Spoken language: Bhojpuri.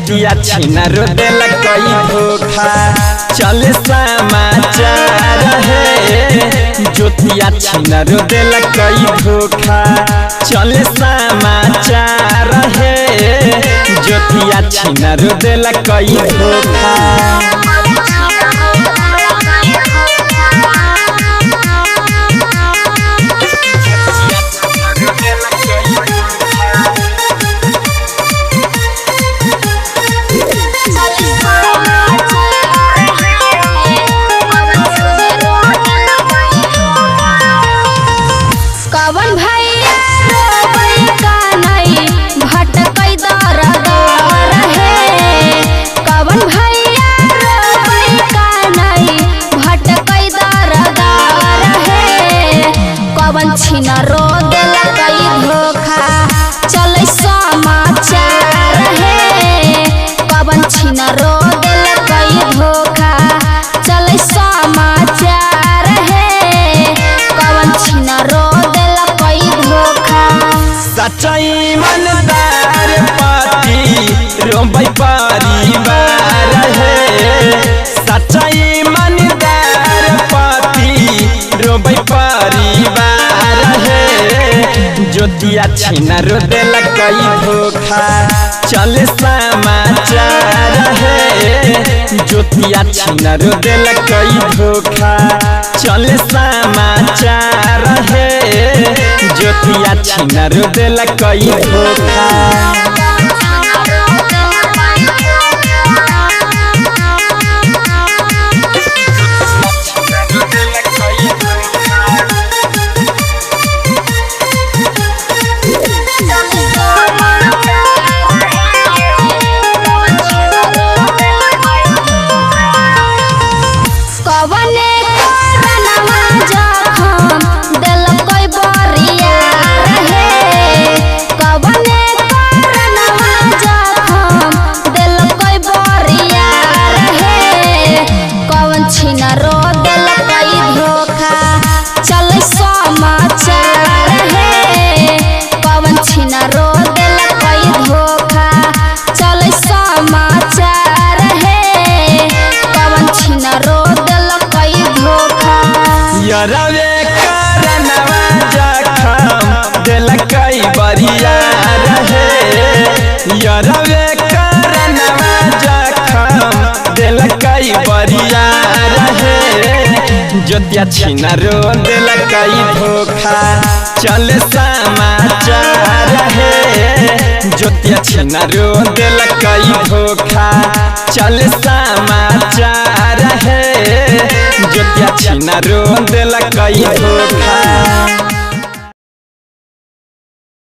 ज्योतिया छिनर दिल कई धोखा चल समाचार है। ज्योतिया छिनर दिल कई धोखा चल समाचार है। ज्योतिया छिनर दिल कई धोखा छिनरो दिल कई धोखा चल समाचार है। पवन छिनरो दिल कई धोखा चल समाचार है। पवन छिनरो दिल कई धोखा सच्चाई मनदार पाती रोबै परिवार है। सच्चाई मनदार पाती रोबै परिवार ज्योतिया छिनर दिल कई धोखा चल समाचार है। ज्योतिया छिनर दिल कई धोखा चल समाचार है। ज्योतिया छिनर दिल कई धोखा छिनरो दिल कई धोखा चल समाचार है। पवन छिनरो दिल कई धोखा चल समाचार है। पवन छिनरो दिल कई धोखा यरवे करनवा जखम दिल कई बरियार है। यरवे करनवा जखम दिल कई बरियार ज्योतिया छिनरो दिल कई धोखा चल समाचार है। ज्योतिया छिनरो दिल कई धोखा चल समाचार है। ज्योतिया छिनरो दिल कई धोखा